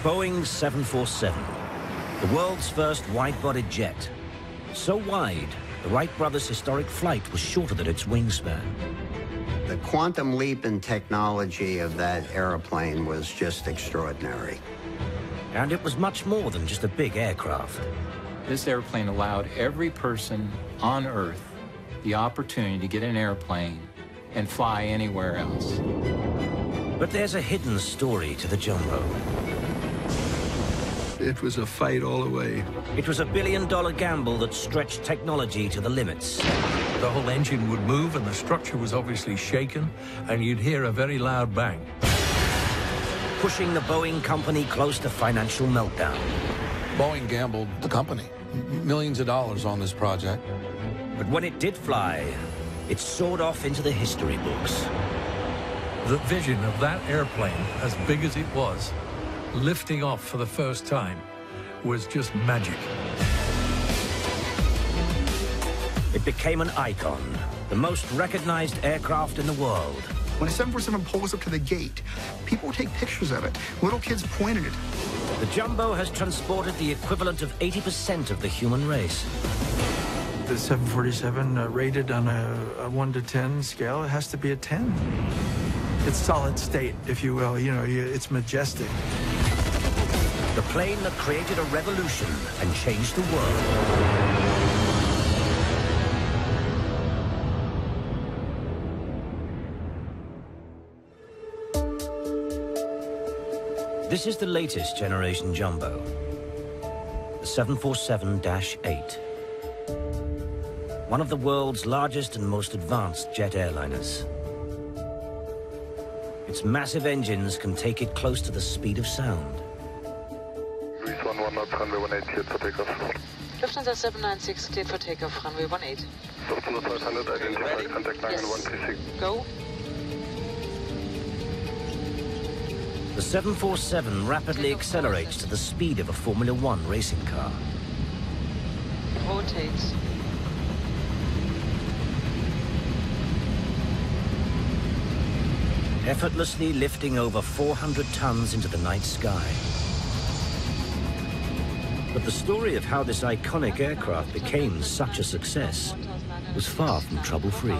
Boeing 747, the world's first wide-bodied jet. So wide, the Wright brothers' historic flight was shorter than its wingspan. The quantum leap in technology of that airplane was just extraordinary. And it was much more than just a big aircraft. This airplane allowed every person on Earth the opportunity to get an airplane and fly anywhere else. But there's a hidden story to the Jumbo. It was a fight all the way. It was a billion-dollar gamble that stretched technology to the limits. The whole engine would move and the structure was obviously shaken, and you'd hear a very loud bang. Pushing the Boeing company close to financial meltdown. Boeing gambled the company, millions of dollars on this project. But when it did fly, it soared off into the history books. The vision of that airplane, as big as it was, lifting off for the first time, was just magic. It became an icon, the most recognized aircraft in the world. When a 747 pulls up to the gate, people take pictures of it. Little kids point at it. The Jumbo has transported the equivalent of 80% of the human race. The 747 rated on a 1 to 10 scale, it has to be a 10. It's solid state, if you will. You know, it's majestic. The plane that created a revolution and changed the world. This is the latest generation Jumbo, the 747-8. One of the world's largest and most advanced jet airliners. Its massive engines can take it close to the speed of sound. Lufthansa 796 cleared for takeoff, runway 18. Lufthansa 500, identify contact 91136. Go. The 747 rapidly accelerates to the speed of a Formula One racing car. Rotate. Effortlessly lifting over 400 tons into the night sky. But the story of how this iconic aircraft became such a success was far from trouble-free.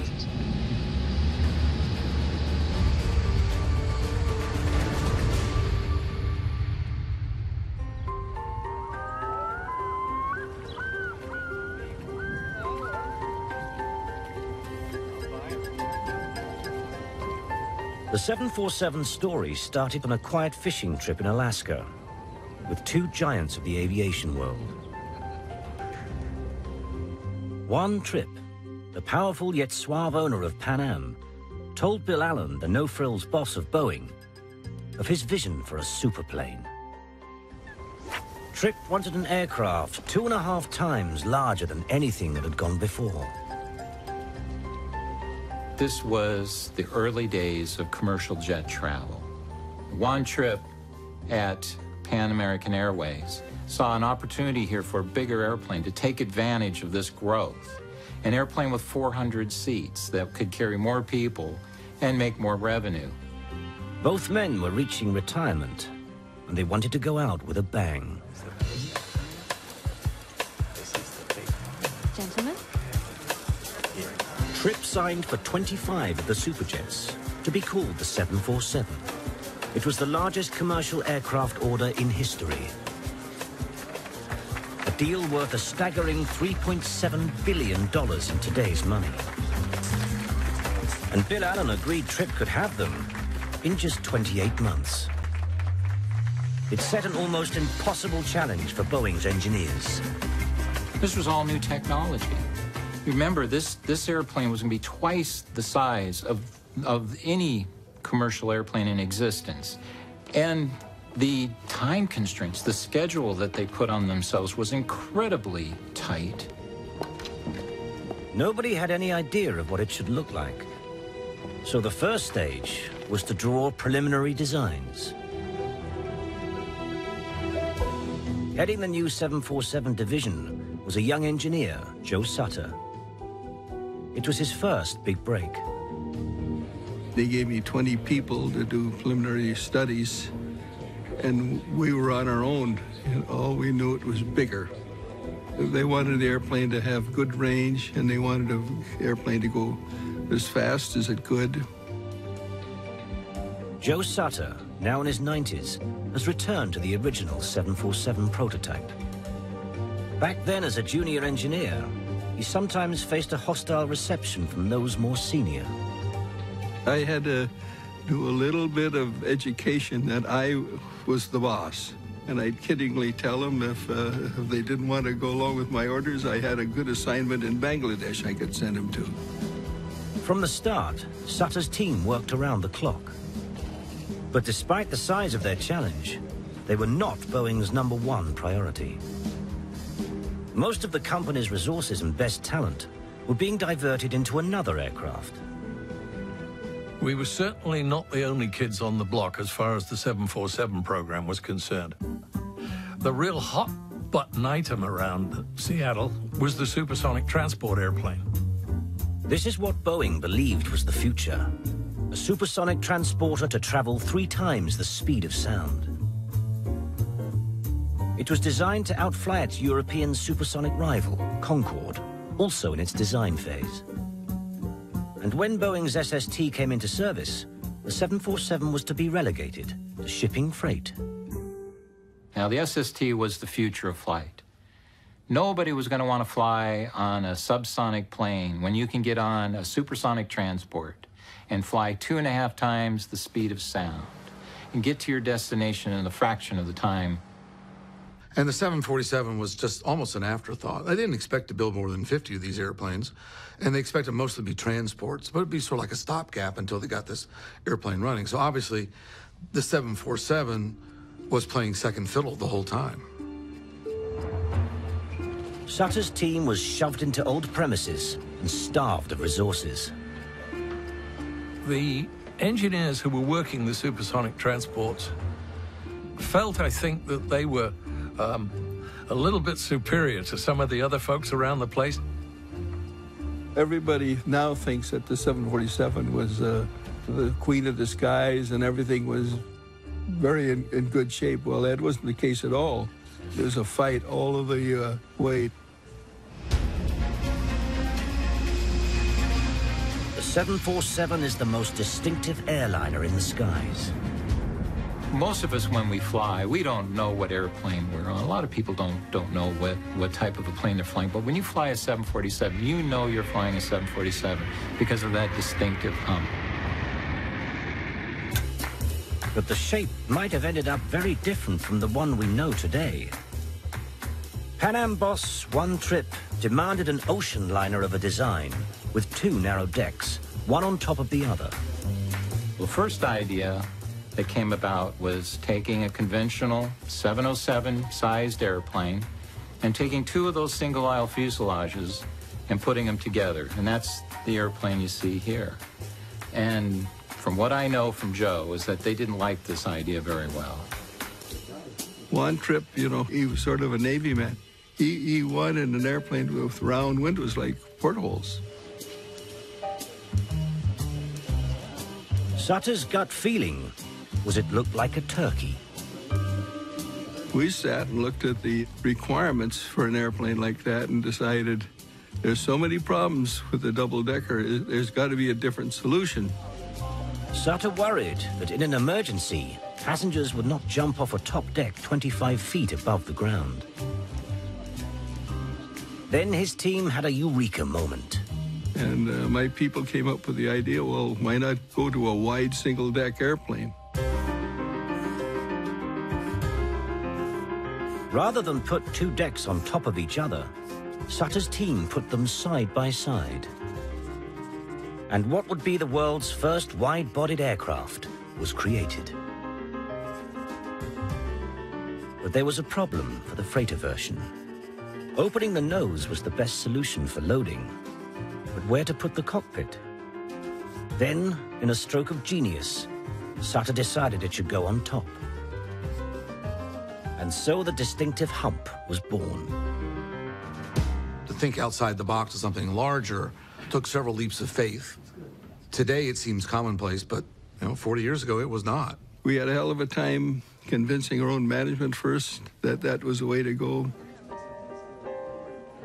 The 747 story started on a quiet fishing trip in Alaska with two giants of the aviation world. One trip, the powerful yet suave owner of Pan Am told Bill Allen, the no-frills boss of Boeing, of his vision for a superplane. Tripp wanted an aircraft 2.5 times larger than anything that had gone before. This was the early days of commercial jet travel. One trip at Pan American Airways saw an opportunity here for a bigger airplane to take advantage of this growth. An airplane with 400 seats that could carry more people and make more revenue. Both men were reaching retirement, and they wanted to go out with a bang. Gentlemen? Tripp signed for 25 of the Superjets to be called the 747. It was the largest commercial aircraft order in history. A deal worth a staggering $3.7 billion in today's money. And Bill Allen agreed Tripp could have them in just 28 months. It set an almost impossible challenge for Boeing's engineers. This was all new technology. Remember, this airplane was going to be twice the size of any commercial airplane in existence. And the time constraints, the schedule that they put on themselves was incredibly tight. Nobody had any idea of what it should look like. So the first stage was to draw preliminary designs. Heading the new 747 division was a young engineer, Joe Sutter. It was his first big break. They gave me 20 people to do preliminary studies, And we were on our own, and all we knew it was bigger. They wanted the airplane to have good range, and they wanted the airplane to go as fast as it could. Joe Sutter, now in his 90s, has returned to the original 747 prototype. Back then, as a junior engineer, he sometimes faced a hostile reception from those more senior. I had to do a little bit of education that I was the boss. And I'd kiddingly tell them if they didn't want to go along with my orders, I had a good assignment in Bangladesh I could send them to. From the start, Sutter's team worked around the clock. But despite the size of their challenge, they were not Boeing's #1 priority. Most of the company's resources and best talent were being diverted into another aircraft. We were certainly not the only kids on the block as far as the 747 program was concerned. The real hot-button item around Seattle was the supersonic transport airplane. This is what Boeing believed was the future. A supersonic transporter to travel 3 times the speed of sound. It was designed to outfly its European supersonic rival, Concorde, also in its design phase. And when Boeing's SST came into service, the 747 was to be relegated to shipping freight. Now, the SST was the future of flight. Nobody was going to want to fly on a subsonic plane when you can get on a supersonic transport and fly 2.5 times the speed of sound and get to your destination in a fraction of the time. And the 747 was just almost an afterthought. They didn't expect to build more than 50 of these airplanes, and they expected mostly to be transports, but it'd be sort of like a stopgap until they got this airplane running. So obviously, the 747 was playing second fiddle the whole time. Sutter's team was shoved into old premises and starved of resources. The engineers who were working the supersonic transports felt, I think, that they were a little bit superior to some of the other folks around the place. Everybody now thinks that the 747 was the queen of the skies and everything was very in good shape. Well, that wasn't the case at all. There was a fight all of the way. The 747 is the most distinctive airliner in the skies. Most of us, when we fly, we don't know what airplane we're on. A lot of people don't know what type of a plane they're flying. But when you fly a 747, you know you're flying a 747 because of that distinctive hump. But the shape might have ended up very different from the one we know today. Pan Am boss One Trip demanded an ocean liner of a design with 2 narrow decks, one on top of the other. The first idea that came about was taking a conventional 707-sized airplane and taking 2 of those single-aisle fuselages and putting them together. And that's the airplane you see here. And from what I know from Joe is that they didn't like this idea very well. One Trip, you know, he was sort of a Navy man. He wanted an airplane with round windows like portholes. Sutter's gut feeling was it looked like a turkey. We sat and looked at the requirements for an airplane like that and decided there's so many problems with the double-decker, there's got to be a different solution. Sutter worried that in an emergency, passengers would not jump off a top deck 25 feet above the ground. Then his team had a eureka moment. And my people came up with the idea, well, why not go to a wide single-deck airplane? Rather than put 2 decks on top of each other, Sutter's team put them side by side. And what would be the world's first wide-bodied aircraft was created. But there was a problem for the freighter version. Opening the nose was the best solution for loading, but where to put the cockpit? Then, in a stroke of genius, Sutter decided it should go on top. And so the distinctive hump was born. To think outside the box of something larger took several leaps of faith. Today it seems commonplace, but 40 years ago it was not. We had a hell of a time convincing our own management first that that was the way to go.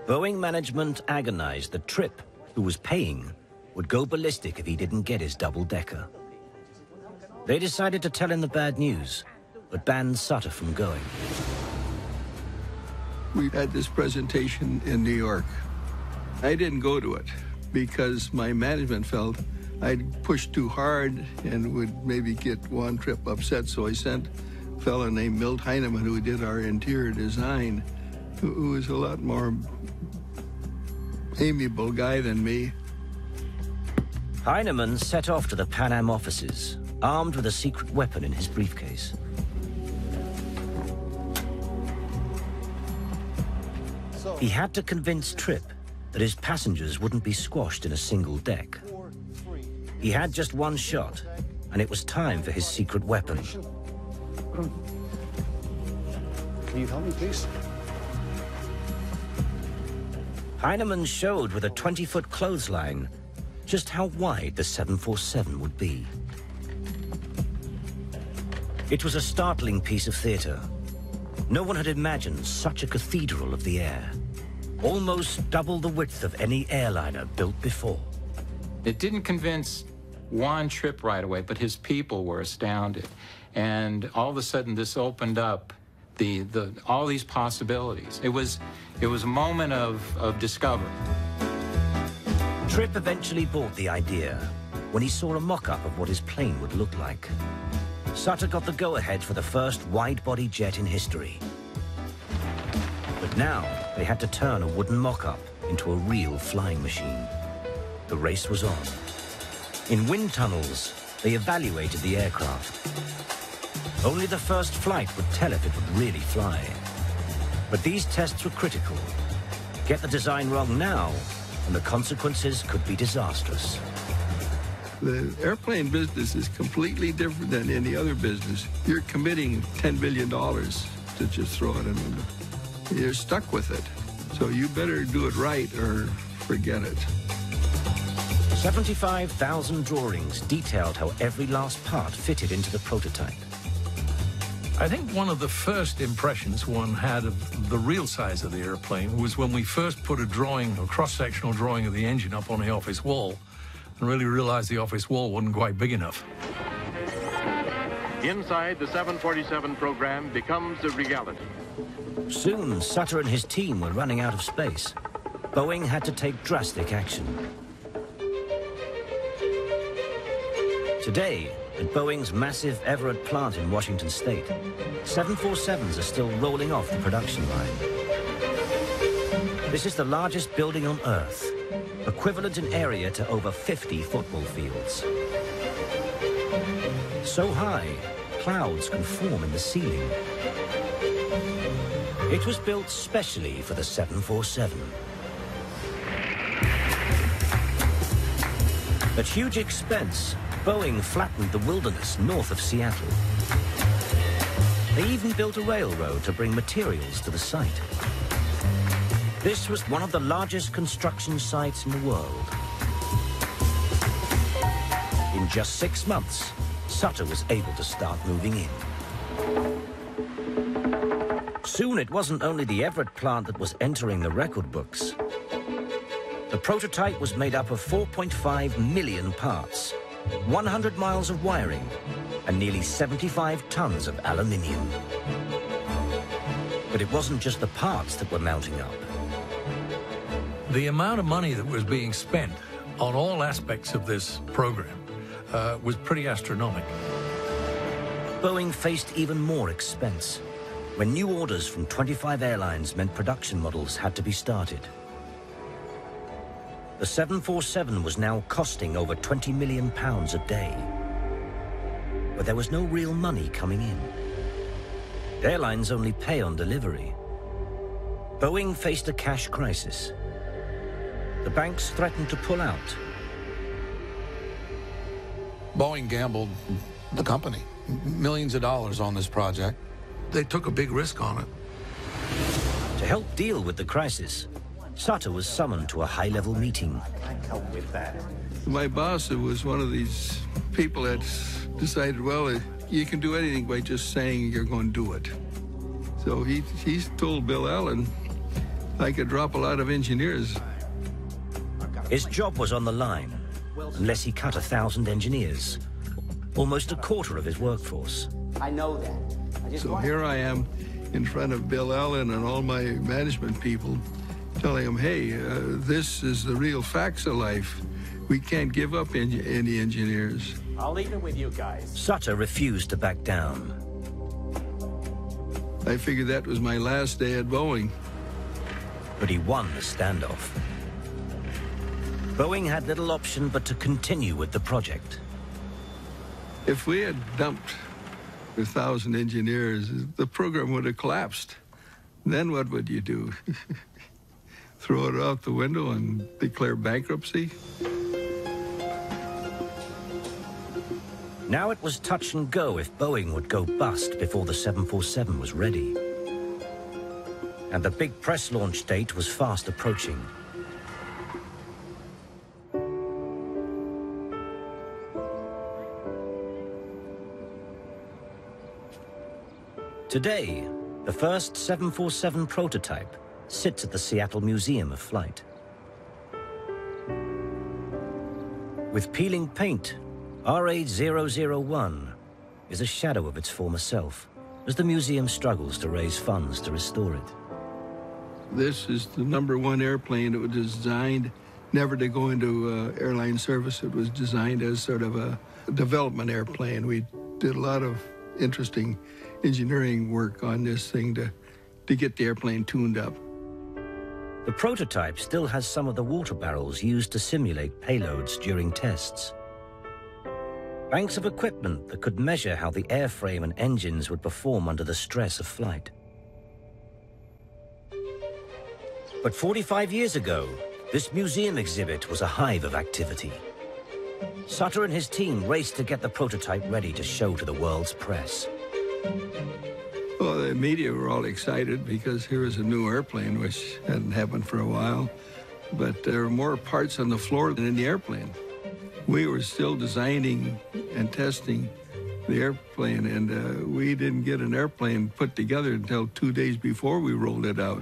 Boeing management agonized that Tripp, who was paying, would go ballistic if he didn't get his double-decker. They decided to tell him the bad news, but banned Sutter from going. We had this presentation in New York. I didn't go to it because my management felt I'd pushed too hard and would maybe get one Tripp upset, so I sent a fellow named Milt Heinemann, who did our interior design, who was a lot more amiable guy than me. Heinemann set off to the Pan Am offices, armed with a secret weapon in his briefcase. He had to convince Tripp that his passengers wouldn't be squashed in a single deck. He had just one shot, and it was time for his secret weapon. Can you help me, please? Heinemann showed with a 20-foot clothesline just how wide the 747 would be. It was a startling piece of theater. No one had imagined such a cathedral of the air, almost double the width of any airliner built before. It didn't convince Juan Tripp right away, but his people were astounded. And all of a sudden, this opened up all these possibilities. It was a moment of discovery. Tripp eventually bought the idea when he saw a mock-up of what his plane would look like. Sutter got the go-ahead for the first wide-body jet in history. But now, they had to turn a wooden mock-up into a real flying machine. The race was on. In wind tunnels, they evaluated the aircraft. Only the first flight would tell if it would really fly. But these tests were critical. Get the design wrong now, and the consequences could be disastrous. The airplane business is completely different than any other business. You're committing $10 billion to just throw it in. You're stuck with it. So you better do it right or forget it. 75,000 drawings detailed how every last part fitted into the prototype. I think one of the first impressions one had of the real size of the airplane was when we first put a cross-sectional drawing of the engine up on the office wall and really realized the office wall wasn't quite big enough. Inside, the 747 program becomes a reality. Soon, Sutter and his team were running out of space. Boeing had to take drastic action. Today, at Boeing's massive Everett plant in Washington State, 747s are still rolling off the production line. This is the largest building on Earth, equivalent in area to over 50 football fields. So high, clouds can form in the ceiling. It was built specially for the 747. At huge expense, Boeing flattened the wilderness north of Seattle. They even built a railroad to bring materials to the site. This was one of the largest construction sites in the world. In just 6 months, Sutter was able to start moving in. Soon it wasn't only the Everett plant that was entering the record books. The prototype was made up of 4.5 million parts, 100 miles of wiring, and nearly 75 tons of aluminium. But it wasn't just the parts that were mounting up. The amount of money that was being spent on all aspects of this program was pretty astronomical. Boeing faced even more expense when new orders from 25 airlines meant production models had to be started. The 747 was now costing over £20 million a day. But there was no real money coming in. Airlines only pay on delivery. Boeing faced a cash crisis. The banks threatened to pull out. Boeing gambled the company, millions of dollars on this project. They took a big risk on it. To help deal with the crisis, Sutter was summoned to a high-level meeting. My boss was one of these people that decided, well, you can do anything by just saying you're going to do it. So he's told Bill Allen, I could drop a lot of engineers. His job was on the line, unless he cut 1,000 engineers, almost a quarter of his workforce. I know that. So here I am in front of Bill Allen and all my management people, telling them, hey, this is the real facts of life. We can't give up any engineers. I'll leave it with you guys. Sutter refused to back down. I figured that was my last day at Boeing. But he won the standoff. Boeing had little option but to continue with the project. If we had dumped 1,000 engineers, the program would have collapsed. Then what would you do? Throw it out the window and declare bankruptcy? Now it was touch and go if Boeing would go bust before the 747 was ready. And the big press launch date was fast approaching. Today, the first 747 prototype sits at the Seattle Museum of Flight. With peeling paint, RA-001 is a shadow of its former self, as the museum struggles to raise funds to restore it. This is the #1 airplane that was designed never to go into airline service. It was designed as sort of a development airplane. We did a lot of interesting engineering work on this thing to get the airplane tuned up. The prototype still has some of the water barrels used to simulate payloads during tests. Banks of equipment that could measure how the airframe and engines would perform under the stress of flight. But 45 years ago, this museum exhibit was a hive of activity. Sutter and his team raced to get the prototype ready to show to the world's press. Well, the media were all excited because here was a new airplane, which hadn't happened for a while. But there were more parts on the floor than in the airplane. We were still designing and testing the airplane, and we didn't get an airplane put together until 2 days before we rolled it out.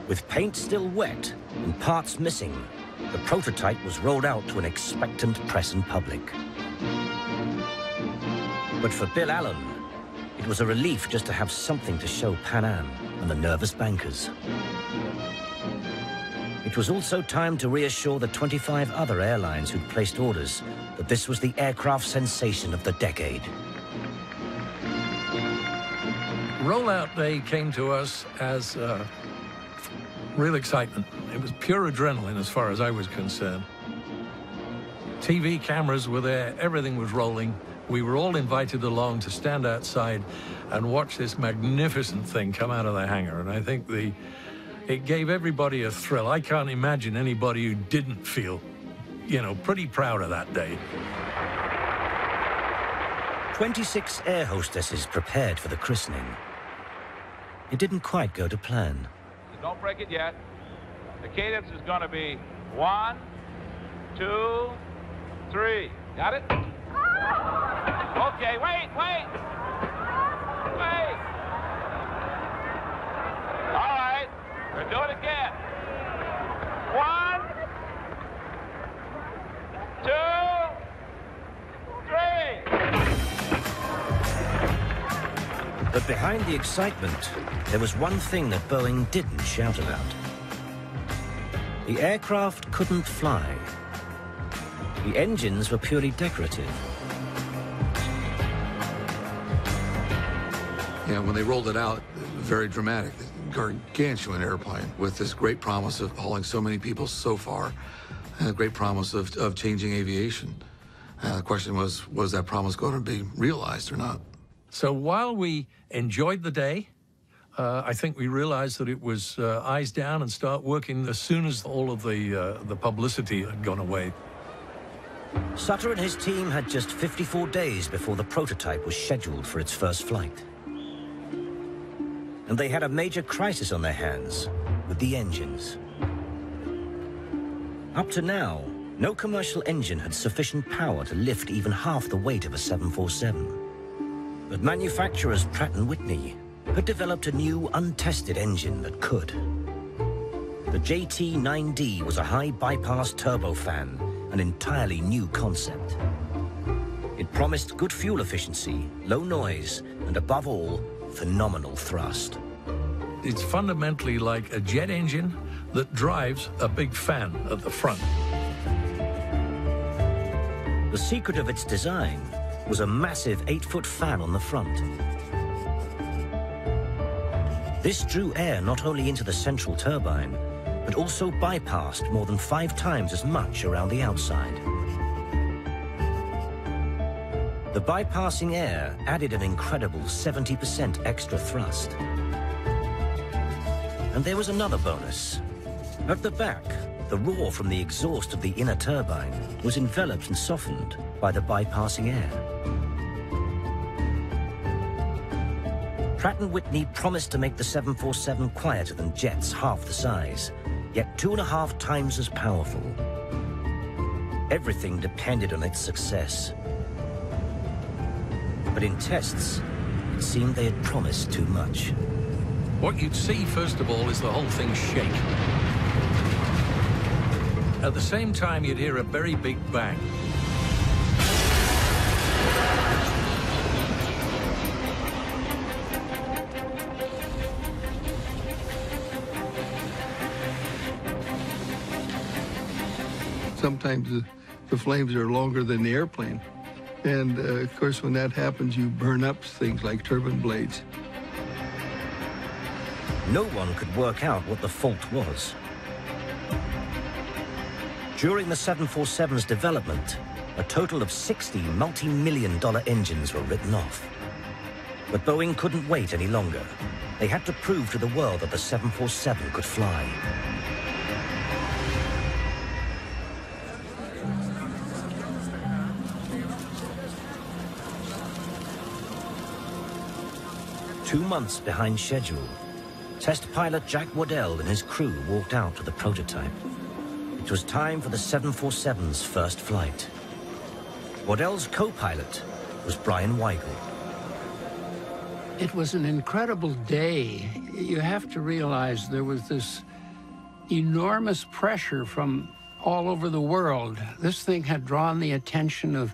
With paint still wet and parts missing, the prototype was rolled out to an expectant press and public. But for Bill Allen, it was a relief just to have something to show Pan Am and the nervous bankers. It was also time to reassure the 25 other airlines who'd placed orders that this was the aircraft sensation of the decade. Rollout day came to us as real excitement. It was pure adrenaline as far as I was concerned. TV cameras were there, everything was rolling. We were all invited along to stand outside and watch this magnificent thing come out of the hangar. And I think it gave everybody a thrill. I can't imagine anybody who didn't feel, pretty proud of that day. 26 air hostesses prepared for the christening. It didn't quite go to plan. Don't break it yet. The cadence is going to be 1, 2, 3. Got it? Okay, wait. All right, we'll do it again. 1, 2, 3. But behind the excitement, there was one thing that Boeing didn't shout about. The aircraft couldn't fly. The engines were purely decorative. Yeah, when they rolled it out, very dramatic. Gargantuan airplane with this great promise of hauling so many people so far, and a great promise of changing aviation. The question was that promise going to be realized or not? So while we enjoyed the day, I think we realized that it was eyes down and start working as soon as all of the publicity had gone away. Sutter and his team had just 54 days before the prototype was scheduled for its first flight. And they had a major crisis on their hands with the engines. Up to now, No commercial engine had sufficient power to lift even half the weight of a 747. But manufacturers Pratt & Whitney had developed a new, untested engine that could. The JT9D was a high bypass turbofan, an entirely new concept. It promised good fuel efficiency, low noise, and above all, phenomenal thrust. It's fundamentally like a jet engine that drives a big fan at the front. The secret of its design was a massive 8-foot fan on the front. This drew air not only into the central turbine, but also bypassed more than 5 times as much around the outside. The bypassing air added an incredible 70% extra thrust. And there was another bonus. At the back, the roar from the exhaust of the inner turbine was enveloped and softened by the bypassing air. Pratt & Whitney promised to make the 747 quieter than jets half the size, yet 2.5 times as powerful. Everything depended on its success. But in tests, it seemed they had promised too much. What you'd see, first of all, is the whole thing shake. At the same time, you'd hear a very big bang. Sometimes the flames are longer than the airplane. And, of course, when that happens, you burn up things like turbine blades. No one could work out what the fault was. During the 747's development, a total of 60 multi-million-dollar engines were written off. But Boeing couldn't wait any longer. They had to prove to the world that the 747 could fly. Two months behind schedule, test pilot Jack Waddell and his crew walked out to the prototype. It was time for the 747's first flight. Waddell's co-pilot was Brian Weigel. It was an incredible day. You have to realize there was this enormous pressure from all over the world. This thing had drawn the attention of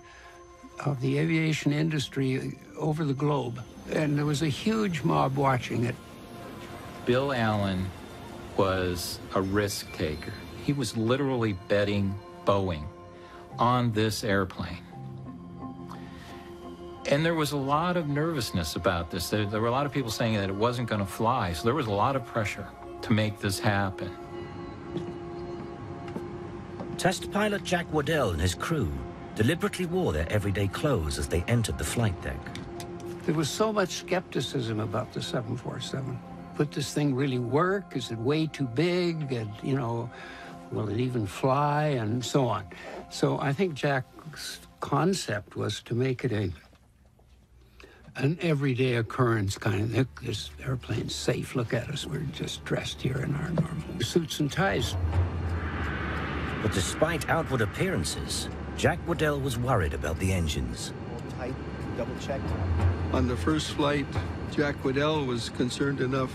the aviation industry over the globe. And there was a huge mob watching it. Bill Allen was a risk taker. He was literally betting Boeing on this airplane. And there was a lot of nervousness about this. There were a lot of people saying that it wasn't going to fly, so there was a lot of pressure to make this happen. Test pilot Jack Waddell and his crew deliberately wore their everyday clothes as they entered the flight deck. There was so much skepticism about the 747. Would this thing really work? Is it way too big? And, you know, will it even fly? And so on. So I think Jack's concept was to make it an everyday occurrence kind of. Look, this airplane's safe. Look at us. We're just dressed here in our normal suits and ties. But despite outward appearances, Jack Waddell was worried about the engines. Tight, double-checked. On the first flight, Jack Waddell was concerned enough.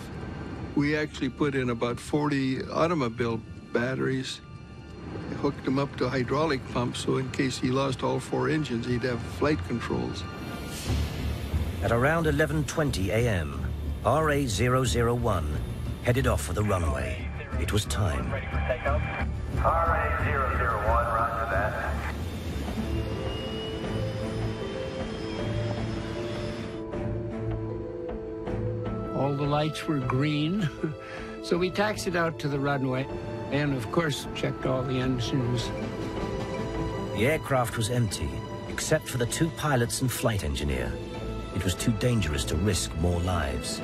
We actually put in about 40 automobile batteries, hooked them up to hydraulic pumps, so in case he lost all 4 engines, he'd have flight controls. At around 11:20 a.m., RA001 headed off for the runway. It was time. Ready for takeoff? RA001, roger that. All the lights were green. So we taxied out to the runway and, of course, checked all the engines. The aircraft was empty, except for the 2 pilots and flight engineer. It was too dangerous to risk more lives.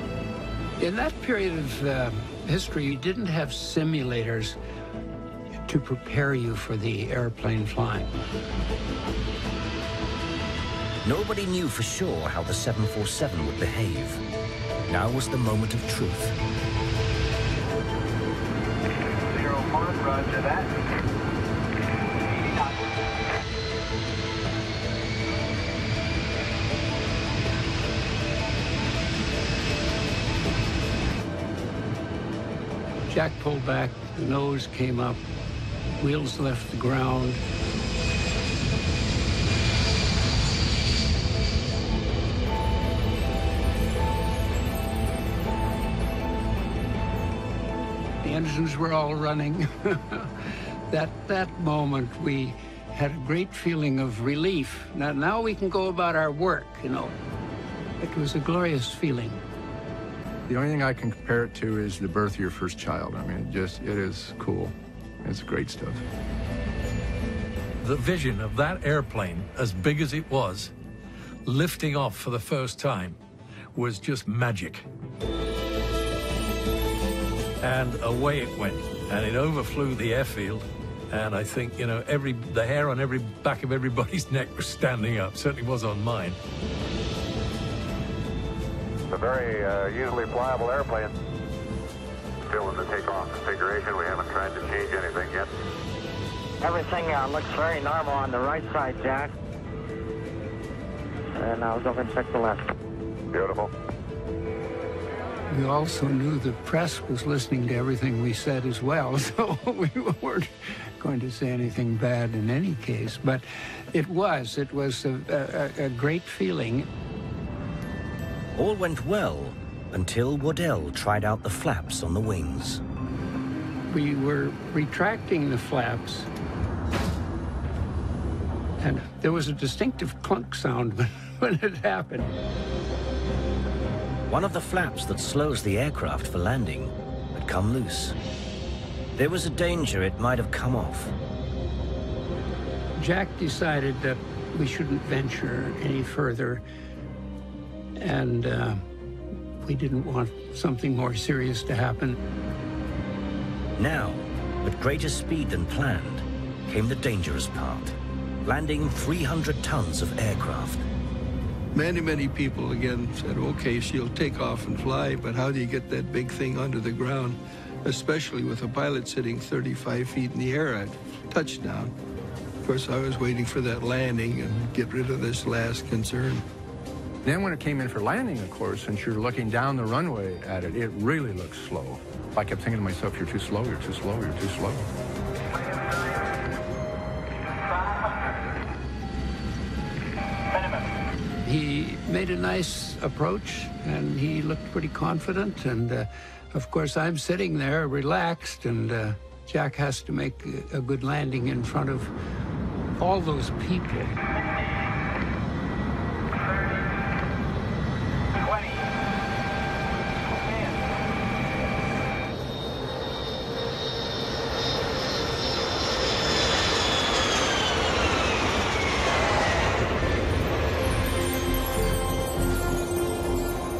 In that period of history, you didn't have simulators to prepare you for the airplane flying. Nobody knew for sure how the 747 would behave. Now was the moment of truth. 01, roger that. Jack pulled back, the nose came up, wheels left the ground. The engines were all running. That moment, we had a great feeling of relief. Now we can go about our work, you know. It was a glorious feeling. The only thing I can compare it to is the birth of your first child. I mean, it is cool. It's great stuff. The vision of that airplane, as big as it was, lifting off for the first time, was just magic. And away it went, and it overflew the airfield. And I think, you know, the hair on every back of everybody's neck was standing up. Certainly was on mine. It's a very easily flyable airplane. Still in the takeoff configuration. We haven't tried to change anything yet. Everything looks very normal on the right side, Jack. And I'll go and check the left. Beautiful. We also knew the press was listening to everything we said as well, so we weren't going to say anything bad in any case. But it was a great feeling. All went well until Waddell tried out the flaps on the wings. We were retracting the flaps, and there was a distinctive clunk sound when it happened. One of the flaps that slows the aircraft for landing had come loose. There was a danger it might have come off. Jack decided that we shouldn't venture any further, and we didn't want something more serious to happen. Now, with greater speed than planned, came the dangerous part, landing 300 tons of aircraft. Many people again said, okay, she'll take off and fly, but how do you get that big thing onto the ground, especially with a pilot sitting 35 feet in the air at touchdown? Of course, I was waiting for that landing and get rid of this last concern. Then when it came in for landing, of course, and you're looking down the runway at it, it really looks slow. I kept thinking to myself, you're too slow, you're too slow, you're too slow. He made a nice approach, and he looked pretty confident. And of course, I'm sitting there relaxed, and Jack has to make a good landing in front of all those people.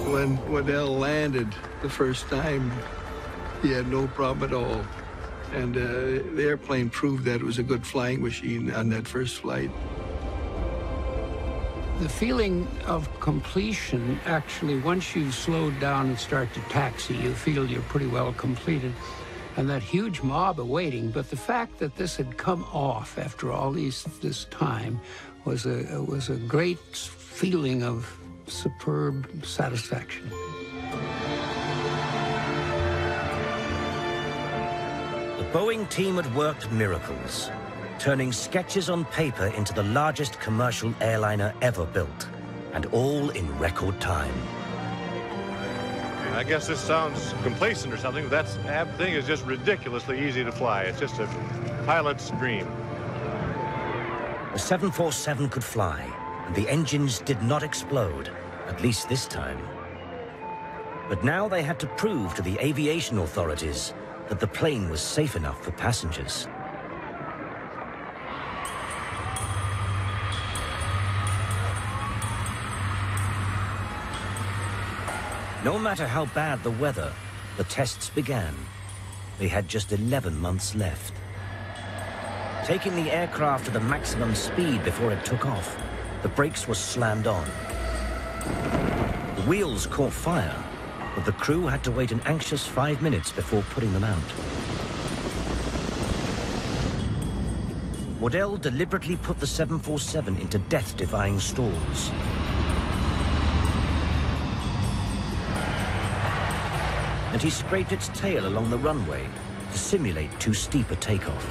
When Waddell landed the first time, he had no problem at all. And the airplane proved that it was a good flying machine on that first flight. The feeling of completion, actually, once you've slowed down and start to taxi, you feel you're pretty well completed. And that huge mob awaiting, but the fact that this had come off after all this time was a great feeling of superb satisfaction. The Boeing team had worked miracles, turning sketches on paper into the largest commercial airliner ever built, and all in record time. I guess this sounds complacent or something, but that thing is just ridiculously easy to fly. It's just a pilot's dream. The 747 could fly, and the engines did not explode, at least this time. But now they had to prove to the aviation authorities that the plane was safe enough for passengers. No matter how bad the weather, the tests began. They had just 11 months left. Taking the aircraft to the maximum speed before it took off, the brakes were slammed on. The wheels caught fire, but the crew had to wait an anxious 5 minutes before putting them out. Waddell deliberately put the 747 into death-defying stalls. and he scraped its tail along the runway to simulate too steep a takeoff.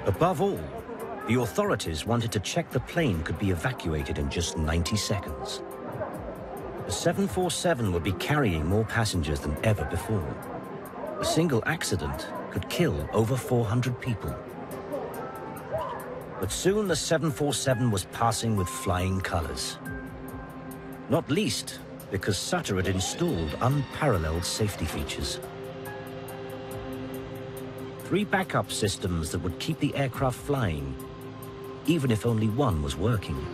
Above all, the authorities wanted to check the plane could be evacuated in just 90 seconds. The 747 would be carrying more passengers than ever before. A single accident could kill over 400 people. But soon the 747 was passing with flying colors. Not least because Sutter had installed unparalleled safety features. 3 backup systems that would keep the aircraft flying, even if only one was working.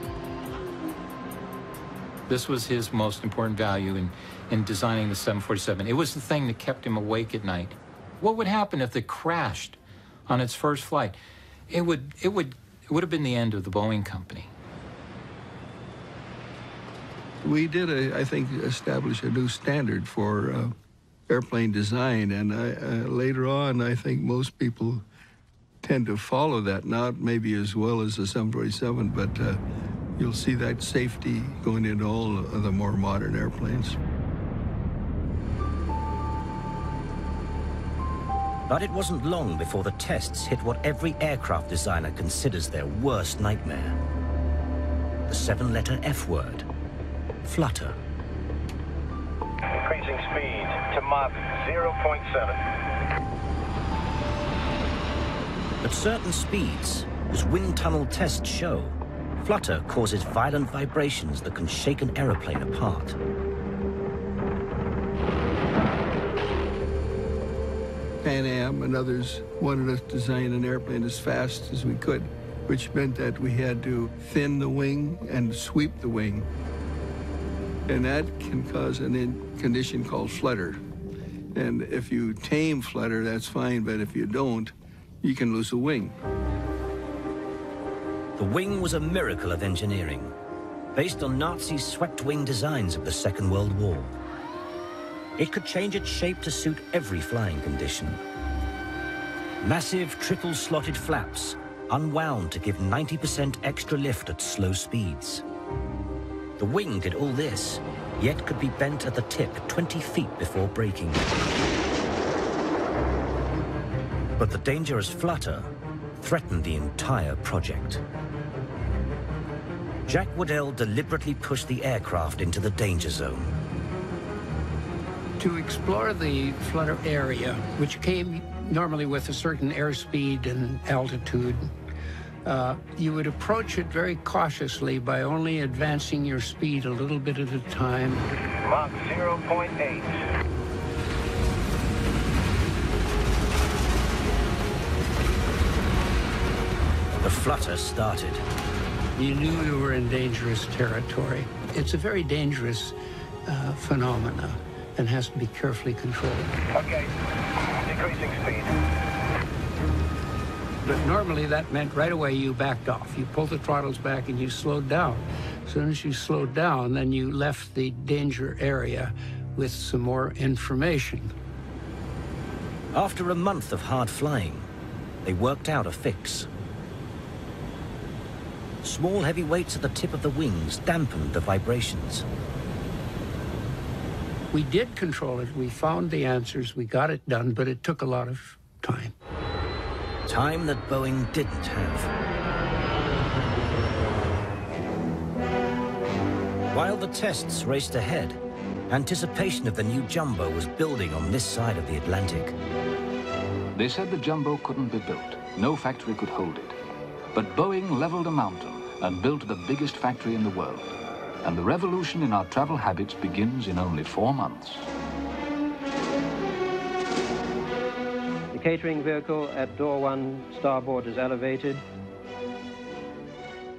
This was his most important value in designing the 747. It was the thing that kept him awake at night. What would happen if it crashed on its first flight? It would have been the end of the Boeing company. We did, I think, establish a new standard for airplane design, and later on, I think most people tend to follow that, not maybe as well as the 747, but you'll see that safety going into all of the more modern airplanes. But it wasn't long before the tests hit what every aircraft designer considers their worst nightmare. The 7-letter F word, flutter. Increasing speed to Mach 0.7. At certain speeds, as wind tunnel tests show, flutter causes violent vibrations that can shake an aeroplane apart. Pan Am and others wanted us to design an airplane as fast as we could, which meant that we had to thin the wing and sweep the wing. And that can cause a condition called flutter. And if you tame flutter, that's fine, but if you don't, you can lose a wing. The wing was a miracle of engineering, based on Nazi swept-wing designs of the Second World War. It could change its shape to suit every flying condition. Massive triple-slotted flaps unwound to give 90% extra lift at slow speeds. The wing did all this, yet could be bent at the tip 20 feet before braking. But the dangerous flutter threatened the entire project. Jack Waddell deliberately pushed the aircraft into the danger zone. To explore the flutter area, which came normally with a certain airspeed and altitude, you would approach it very cautiously by only advancing your speed a little bit at a time. Mach 0.8. The flutter started. You knew you were in dangerous territory. It's a very dangerous phenomena and has to be carefully controlled. Okay, decreasing speed. But normally that meant right away you backed off. You pulled the throttles back and you slowed down. As soon as you slowed down, then you left the danger area with some more information. After a month of hard flying, they worked out a fix. Small heavy weights at the tip of the wings dampened the vibrations. We did control it. We found the answers. We got it done, but it took a lot of time. Time that Boeing didn't have. While the tests raced ahead, anticipation of the new Jumbo was building on this side of the Atlantic. They said the Jumbo couldn't be built. No factory could hold it. But Boeing leveled a mountain and built the biggest factory in the world. And the revolution in our travel habits begins in only 4 months. The catering vehicle at door 1 starboard is elevated.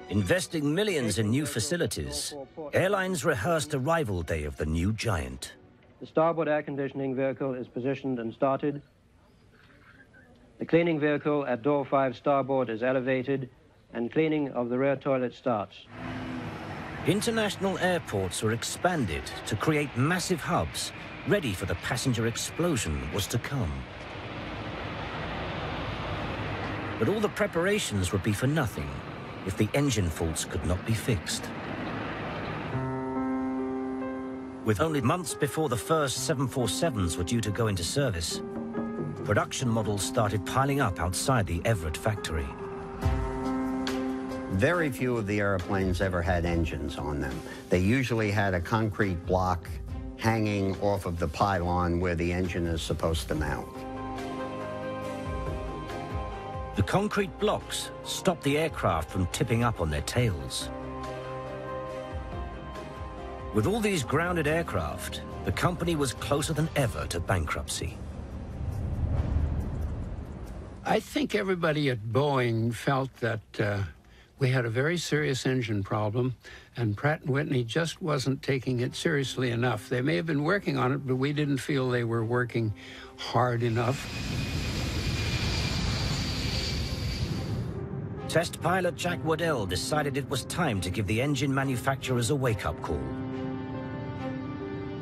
Investing millions in new facilities, airlines rehearsed arrival day of the new giant. The starboard air conditioning vehicle is positioned and started. The cleaning vehicle at door 5 starboard is elevated, and cleaning of the rear toilet starts. International airports were expanded to create massive hubs ready for the passenger explosion that was to come. But all the preparations would be for nothing if the engine faults could not be fixed. With only months before the first 747s were due to go into service, production models started piling up outside the Everett factory. Very few of the airplanes ever had engines on them. They usually had a concrete block hanging off of the pylon where the engine is supposed to mount. The concrete blocks stopped the aircraft from tipping up on their tails. With all these grounded aircraft, the company was closer than ever to bankruptcy. I think everybody at Boeing felt that we had a very serious engine problem, and Pratt & Whitney just wasn't taking it seriously enough. They may have been working on it, but we didn't feel they were working hard enough. Test pilot Jack Waddell decided it was time to give the engine manufacturers a wake-up call.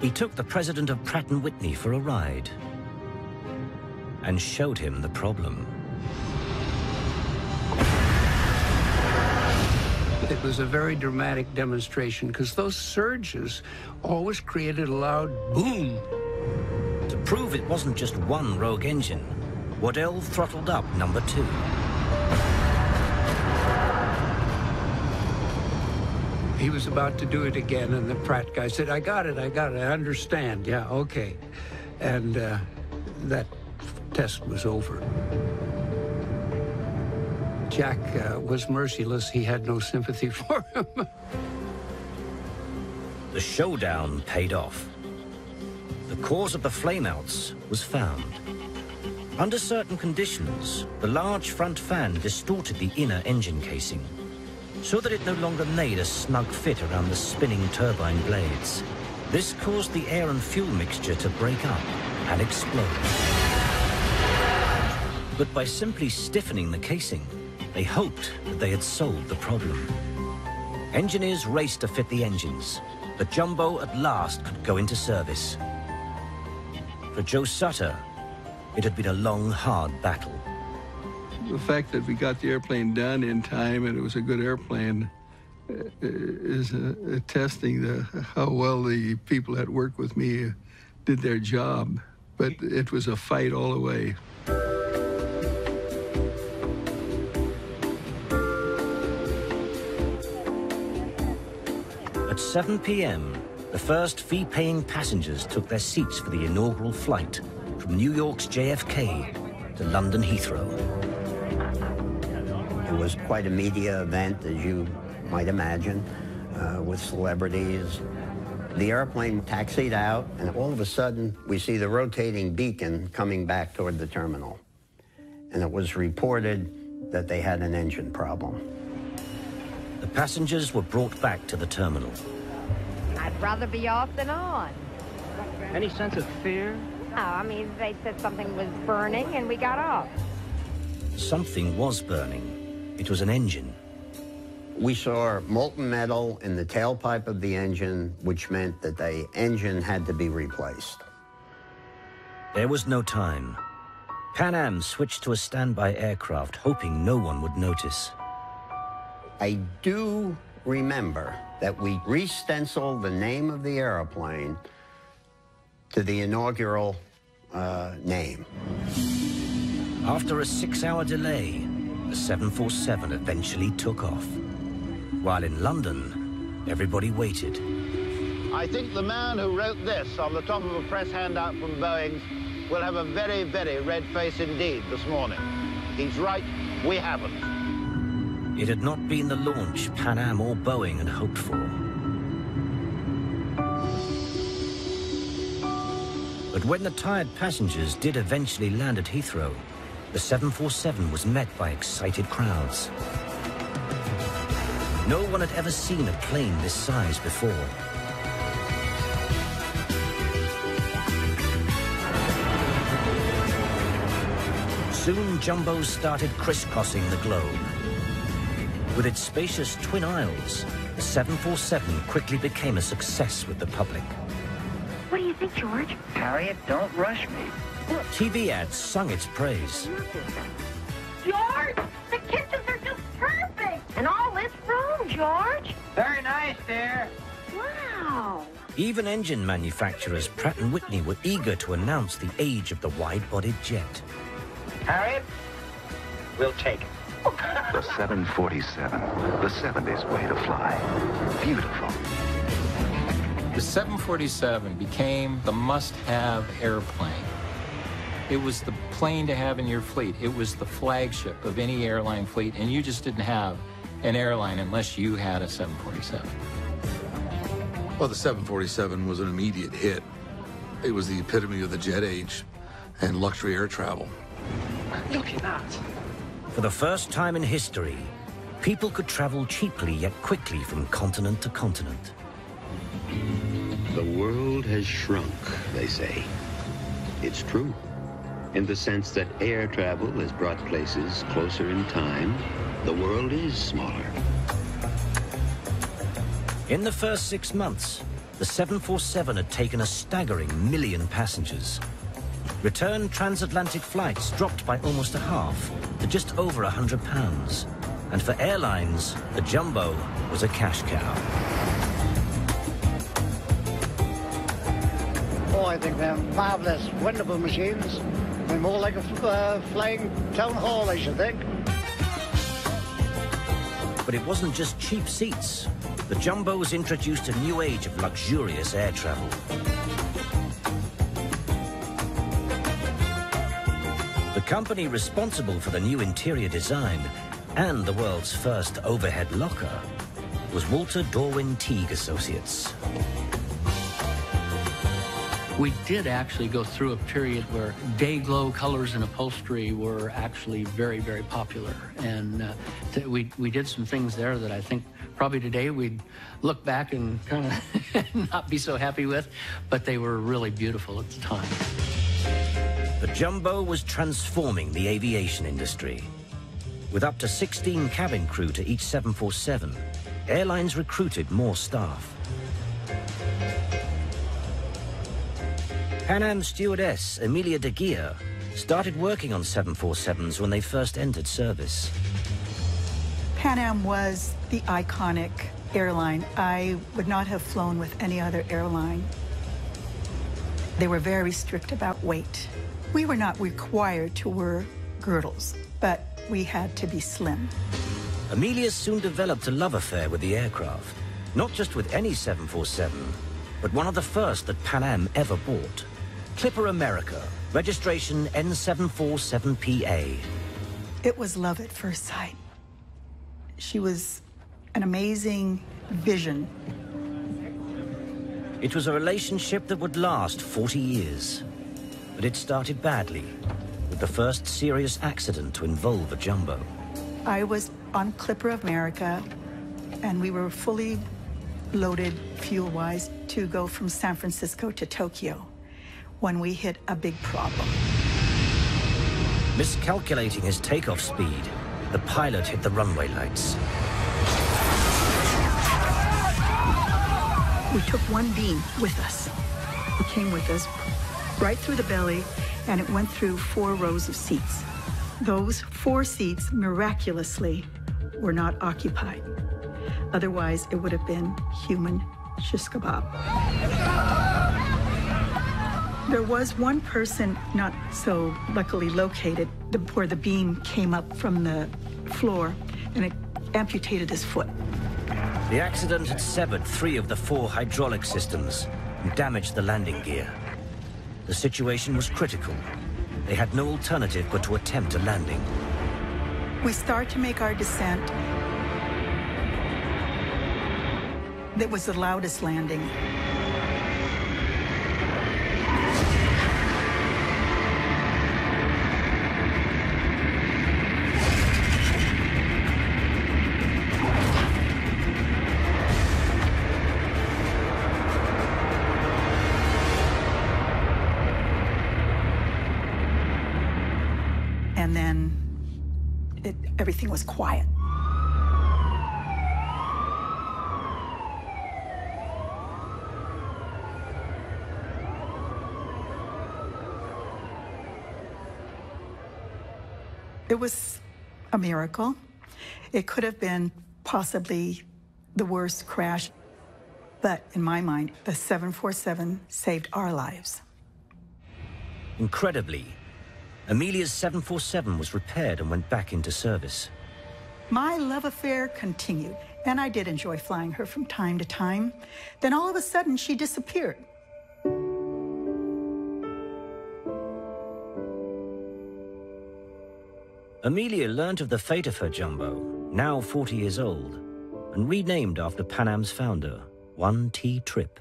He took the president of Pratt & Whitney for a ride and showed him the problem. It was a very dramatic demonstration because those surges always created a loud boom. To prove it wasn't just one rogue engine, Waddell throttled up number 2. He was about to do it again, and the Pratt guy said, I got it, I understand. Yeah, okay. And that test was over. Jack was merciless. He had no sympathy for him. The showdown paid off. The cause of the flameouts was found. Under certain conditions, the large front fan distorted the inner engine casing, so that it no longer made a snug fit around the spinning turbine blades. This caused the air and fuel mixture to break up and explode. But by simply stiffening the casing, they hoped that they had solved the problem. Engineers raced to fit the engines. The Jumbo at last could go into service. For Joe Sutter, it had been a long, hard battle. The fact that we got the airplane done in time and it was a good airplane is attesting to how well the people that worked with me did their job. But it was a fight all the way. At 7 p.m., the first fee-paying passengers took their seats for the inaugural flight from New York's JFK to London Heathrow. It was quite a media event, as you might imagine, with celebrities. The airplane taxied out, and all of a sudden, we see the rotating beacon coming back toward the terminal. And it was reported that they had an engine problem. The passengers were brought back to the terminal. I'd rather be off than on. Any sense of fear? No, I mean, they said something was burning, and we got off. Something was burning. It was an engine. We saw molten metal in the tailpipe of the engine, which meant that the engine had to be replaced. There was no time. Pan Am switched to a standby aircraft, hoping no one would notice. I do remember that we re-stenciled the name of the airplane to the inaugural name. After a 6-hour delay, the 747 eventually took off. While in London, everybody waited. I think the man who wrote this on the top of a press handout from Boeing's will have a very, very red face indeed this morning. He's right, we haven't. It had not been the launch Pan Am or Boeing had hoped for. But when the tired passengers did eventually land at Heathrow, the 747 was met by excited crowds. No one had ever seen a plane this size before. Soon, jumbos started crisscrossing the globe. With its spacious twin aisles, the 747 quickly became a success with the public. What do you think, George? Harriet, don't rush me. TV ads sung its praise. George, the kitchens are just perfect. And all this room, George. Very nice, dear. Wow. Even engine manufacturers Pratt & Whitney were eager to announce the age of the wide-bodied jet. Harriet, we'll take it. The 747, the 70s way to fly. Beautiful. The 747 became the must-have airplane. It was the plane to have in your fleet. It was the flagship of any airline fleet, and you just didn't have an airline unless you had a 747. Well, the 747 was an immediate hit. It was the epitome of the jet age and luxury air travel. Look at that. For the first time in history, people could travel cheaply yet quickly from continent to continent. The world has shrunk, they say. It's true, in the sense that air travel has brought places closer in time. The world is smaller. In the first 6 months, the 747 had taken a staggering 1 million passengers. Return transatlantic flights dropped by almost a half to just over £100. And for airlines, the Jumbo was a cash cow. Oh, I think they're marvelous, wonderful machines. They're more like a flying town hall, I should think. But it wasn't just cheap seats. The Jumbos introduced a new age of luxurious air travel. The company responsible for the new interior design and the world's first overhead locker was Walter Darwin Teague Associates. We did actually go through a period where day glow colors and upholstery were actually very, very popular. And we did some things there that I think probably today we'd look back and kind of not be so happy with, but they were really beautiful at the time. The Jumbo was transforming the aviation industry. With up to 16 cabin crew to each 747, airlines recruited more staff. Pan Am stewardess Amelia de Geer started working on 747s when they first entered service. Pan Am was the iconic airline. I would not have flown with any other airline. They were very strict about weight. We were not required to wear girdles, but we had to be slim. Amelia soon developed a love affair with the aircraft, not just with any 747, but one of the first that Pan Am ever bought. Clipper America, registration N747PA. It was love at first sight. She was an amazing vision. It was a relationship that would last 40 years. But it started badly, with the first serious accident to involve a Jumbo. I was on Clipper America, and we were fully loaded fuel-wise to go from San Francisco to Tokyo when we hit a big problem. Miscalculating his takeoff speed, the pilot hit the runway lights. We took one beam with us. It came with us right through the belly, and it went through 4 rows of seats. Those 4 seats, miraculously, were not occupied. Otherwise, it would have been human shish kebab. There was one person not so luckily located where the beam came up from the floor, and it amputated his foot. The accident had severed 3 of the 4 hydraulic systems and damaged the landing gear. The situation was critical. They had no alternative but to attempt a landing. We start to make our descent. That was the loudest landing. And then everything was quiet. It was a miracle. It could have been possibly the worst crash. But in my mind, the 747 saved our lives. Incredibly, Amelia's 747 was repaired and went back into service. My love affair continued, and I did enjoy flying her from time to time. Then all of a sudden, she disappeared. Amelia learned of the fate of her jumbo, now 40 years old, and renamed after Pan Am's founder, 1T Tripp.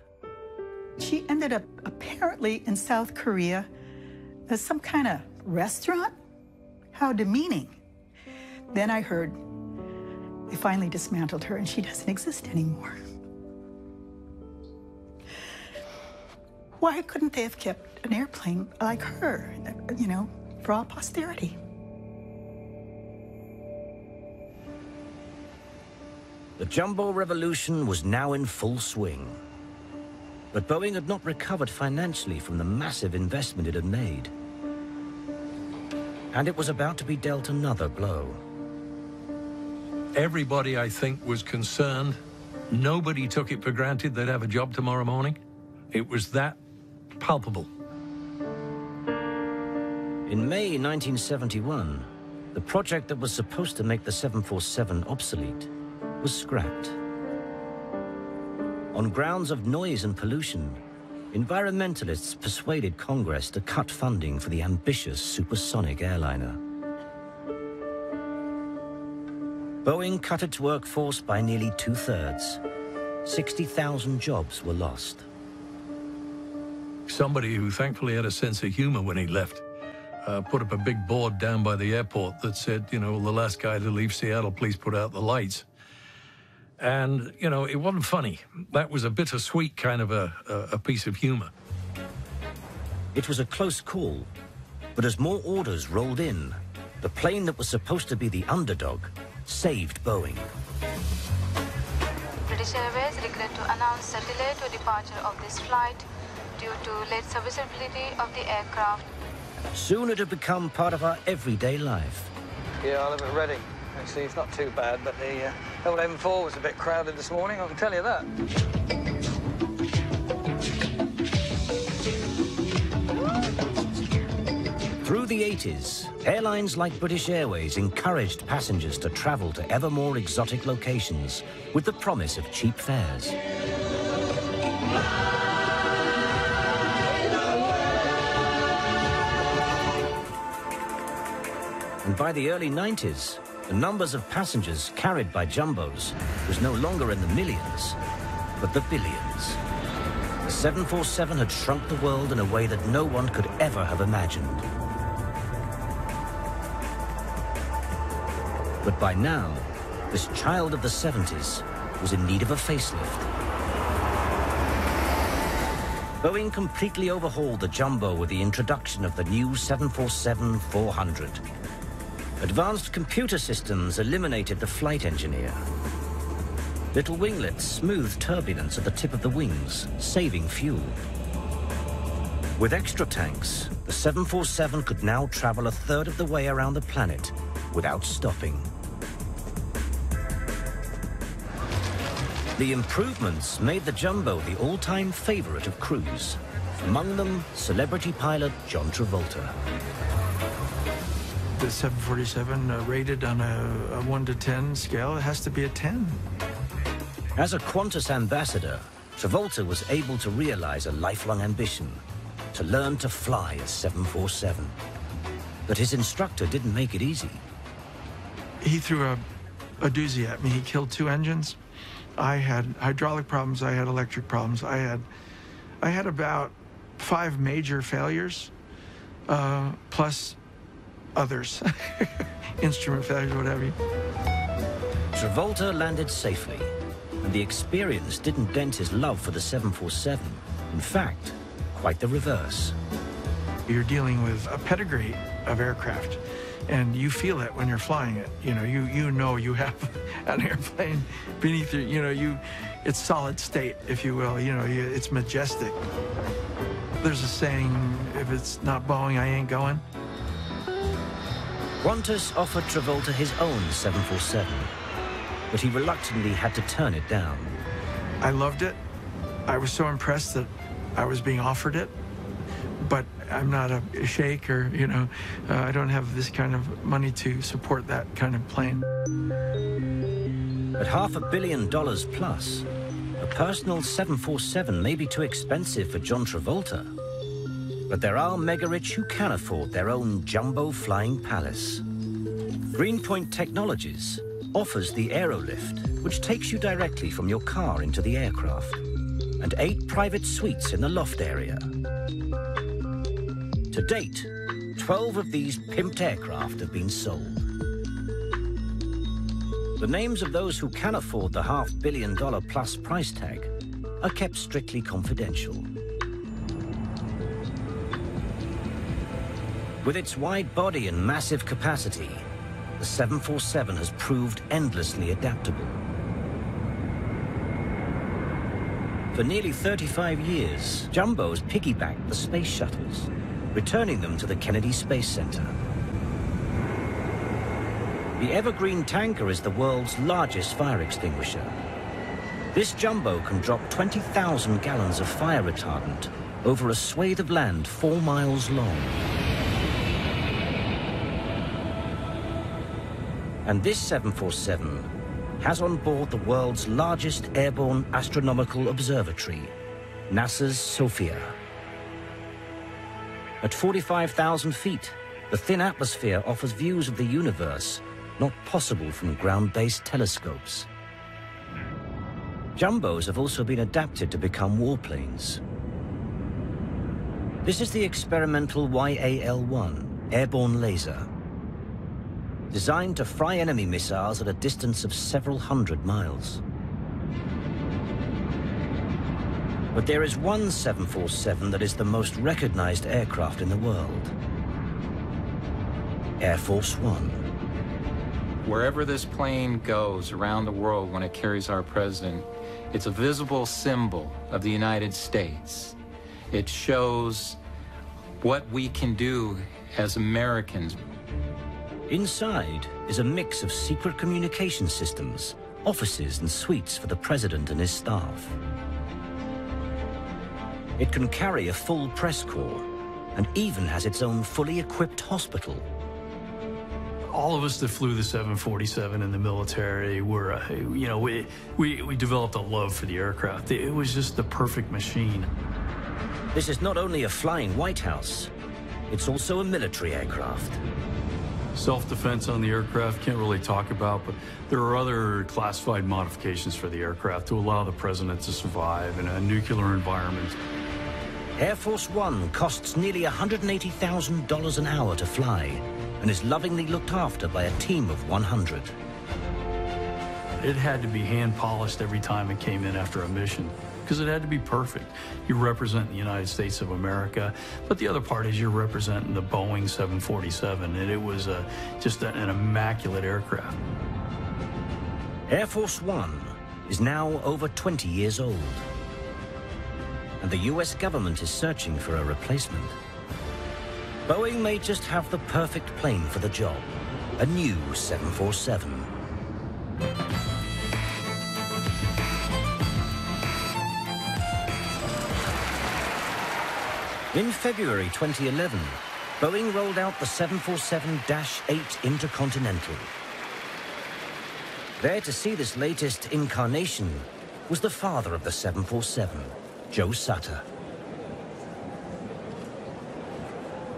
She ended up apparently in South Korea as some kind of restaurant? How demeaning. Then I heard they finally dismantled her and she doesn't exist anymore. Why couldn't they have kept an airplane like her, you know, for all posterity? The jumbo revolution was now in full swing. But Boeing had not recovered financially from the massive investment it had made. And it was about to be dealt another blow. Everybody, I think, was concerned. Nobody took it for granted they'd have a job tomorrow morning. It was that palpable. In May 1971, the project that was supposed to make the 747 obsolete was scrapped. On grounds of noise and pollution, environmentalists persuaded Congress to cut funding for the ambitious supersonic airliner. Boeing cut its workforce by nearly 2/3. 60,000 jobs were lost. Somebody who thankfully had a sense of humor when he left put up a big board down by the airport that said, you know, the last guy to leave Seattle, please put out the lights. And, you know, it wasn't funny. That was a bittersweet kind of a piece of humor. It was a close call, but as more orders rolled in, the plane that was supposed to be the underdog saved Boeing. British Airways regret to announce a delay to departure of this flight due to late serviceability of the aircraft. Soon it had become part of our everyday life. Yeah, I live at Reading. Actually, it's not too bad, but the old M4 was a bit crowded this morning, I can tell you that. Through the 80s, airlines like British Airways encouraged passengers to travel to ever more exotic locations with the promise of cheap fares. And by the early 90s, the numbers of passengers carried by jumbos was no longer in the millions, but the billions. The 747 had shrunk the world in a way that no one could ever have imagined. But by now, this child of the 70s was in need of a facelift. Boeing completely overhauled the jumbo with the introduction of the new 747-400. Advanced computer systems eliminated the flight engineer. Little winglets smoothed turbulence at the tip of the wings, saving fuel. With extra tanks, the 747 could now travel 1/3 of the way around the planet without stopping. The improvements made the jumbo the all-time favorite of crews. Among them, celebrity pilot John Travolta. The 747 rated on a 1 to 10 scale, it has to be a 10. As a Qantas ambassador, Travolta was able to realize a lifelong ambition, to learn to fly a 747. But his instructor didn't make it easy. He threw a doozy at me. He killed 2 engines. I had hydraulic problems, I had electric problems. I had about 5 major failures, plus others, instrument failures, whatever. Travolta landed safely, and the experience didn't dent his love for the 747. In fact, quite the reverse. You're dealing with a pedigree of aircraft, and you feel it when you're flying it. You know you have an airplane beneath you. It's solid state, if you will. It's majestic. There's a saying, if it's not Boeing, I ain't going. Qantas offered Travolta his own 747, but he reluctantly had to turn it down. I loved it. I was so impressed that I was being offered it, but I'm not a sheikh or, you know, I don't have this kind of money to support that kind of plane. At $500 million plus, a personal 747 may be too expensive for John Travolta. But there are mega-rich who can afford their own jumbo flying palace. Greenpoint Technologies offers the Aerolift, which takes you directly from your car into the aircraft, and 8 private suites in the loft area. To date, 12 of these pimped aircraft have been sold. The names of those who can afford the $500 million plus price tag are kept strictly confidential. With its wide body and massive capacity, the 747 has proved endlessly adaptable. For nearly 35 years, Jumbos piggybacked the space shuttles, returning them to the Kennedy Space Center. The Evergreen tanker is the world's largest fire extinguisher. This jumbo can drop 20,000 gallons of fire retardant over a swathe of land 4 miles long. And this 747 has on board the world's largest airborne astronomical observatory, NASA's SOFIA. At 45,000 feet, the thin atmosphere offers views of the universe not possible from ground-based telescopes. Jumbos have also been adapted to become warplanes. This is the experimental YAL-1 airborne laser, designed to fry enemy missiles at a distance of several hundred miles. But there is one 747 that is the most recognized aircraft in the world. Air Force One. Wherever this plane goes around the world when it carries our president, it's a visible symbol of the United States. It shows what we can do as Americans. Inside is a mix of secret communication systems, offices and suites for the president and his staff. It can carry a full press corps and even has its own fully equipped hospital. All of us that flew the 747 in the military were, you know, we developed a love for the aircraft. It was just the perfect machine. This is not only a flying White House, it's also a military aircraft. Self-defense on the aircraft, can't really talk about, but there are other classified modifications for the aircraft to allow the president to survive in a nuclear environment. Air Force One costs nearly $180,000 an hour to fly and is lovingly looked after by a team of 100. It had to be hand-polished every time it came in after a mission, because it had to be perfect. You represent the United States of America, but the other part is you're representing the Boeing 747, and it was just an immaculate aircraft. Air Force One is now over 20 years old, and the US government is searching for a replacement. Boeing may just have the perfect plane for the job, a new 747. In February 2011, Boeing rolled out the 747-8 Intercontinental. There to see this latest incarnation was the father of the 747, Joe Sutter.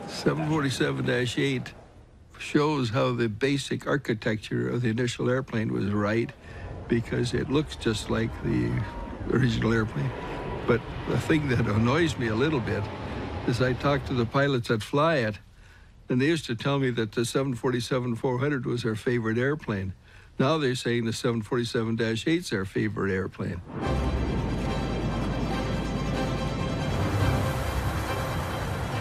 747-8 shows how the basic architecture of the initial airplane was right, because it looks just like the original airplane. But the thing that annoys me a little bit is I talked to the pilots that fly it, and they used to tell me that the 747-400 was their favorite airplane. Now they're saying the 747-8 is their favorite airplane.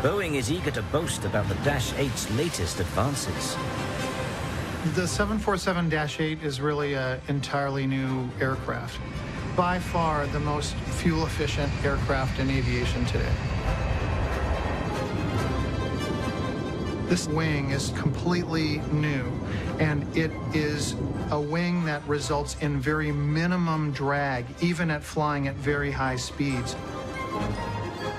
Boeing is eager to boast about the Dash 8's latest advances. The 747-8 is really an entirely new aircraft. By far the most fuel-efficient aircraft in aviation today. This wing is completely new, and it is a wing that results in very minimum drag, even at flying at very high speeds.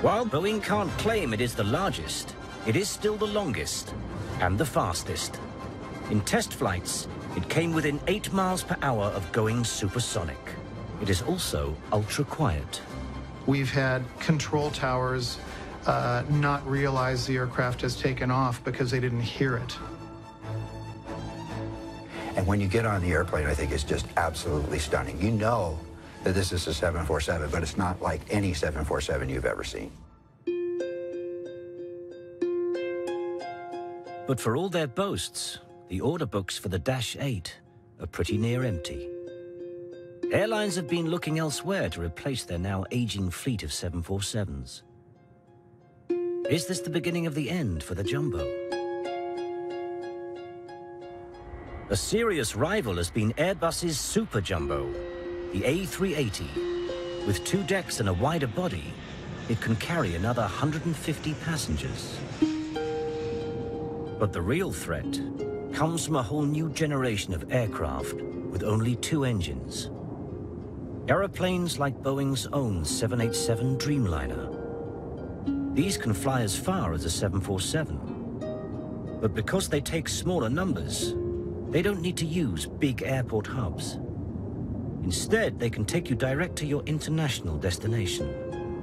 While Boeing can't claim it is the largest, it is still the longest and the fastest. In test flights, it came within 8 miles per hour of going supersonic. It is also ultra-quiet. We've had control towers not realize the aircraft has taken off because they didn't hear it. And when you get on the airplane, I think it's just absolutely stunning. You know that this is a 747, but it's not like any 747 you've ever seen. But for all their boasts, the order books for the Dash 8 are pretty near empty. Airlines have been looking elsewhere to replace their now aging fleet of 747s. Is this the beginning of the end for the Jumbo? A serious rival has been Airbus's Super Jumbo, the A380. With 2 decks and a wider body, it can carry another 150 passengers. But the real threat comes from a whole new generation of aircraft with only 2 engines. Aeroplanes like Boeing's own 787 Dreamliner. These can fly as far as a 747. But because they take smaller numbers, they don't need to use big airport hubs. Instead, they can take you direct to your international destination.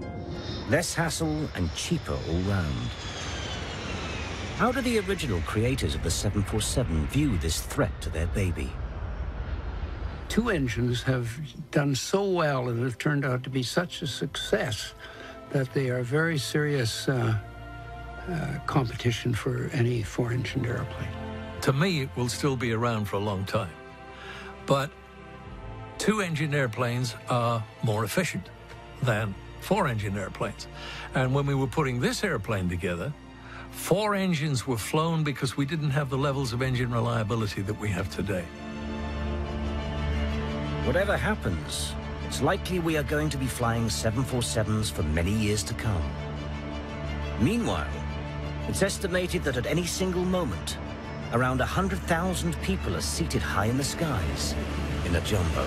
Less hassle and cheaper all round. How do the original creators of the 747 view this threat to their baby? 2 engines have done so well and have turned out to be such a success that they are very serious competition for any 4-engined airplane. To me, it will still be around for a long time. But 2-engine airplanes are more efficient than 4-engine airplanes. And when we were putting this airplane together, 4 engines were flown because we didn't have the levels of engine reliability that we have today. Whatever happens, it's likely we are going to be flying 747s for many years to come. Meanwhile, it's estimated that at any single moment, around 100,000 people are seated high in the skies in a Jumbo.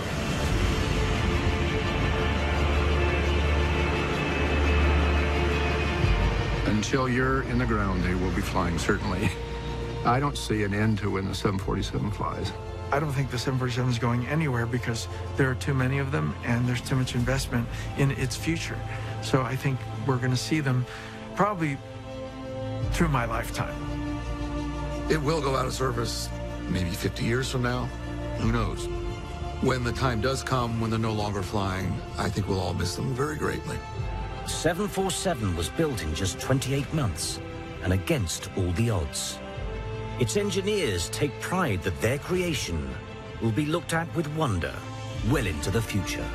Until you're in the ground, they will be flying, certainly. I don't see an end to when the 747 flies. I don't think the 747 is going anywhere because there are too many of them and there's too much investment in its future. So I think we're going to see them probably through my lifetime. It will go out of service maybe 50 years from now. Who knows? When the time does come, when they're no longer flying, I think we'll all miss them very greatly. 747 was built in just 28 months and against all the odds. Its engineers take pride that their creation will be looked at with wonder well into the future.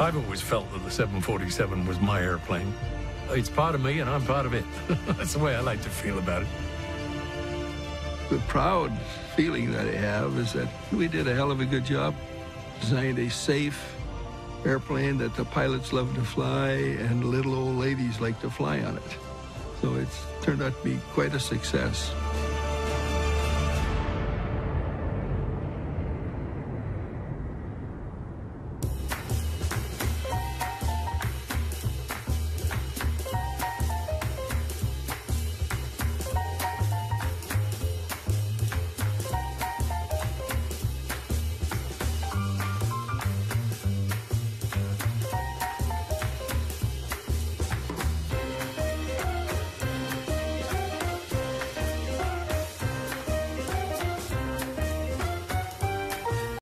I've always felt that the 747 was my airplane. It's part of me and I'm part of it. That's the way I like to feel about it. The proud feeling that I have is that we did a hell of a good job. Designed a safe airplane that the pilots love to fly and little old ladies like to fly on it. So it's turned out to be quite a success.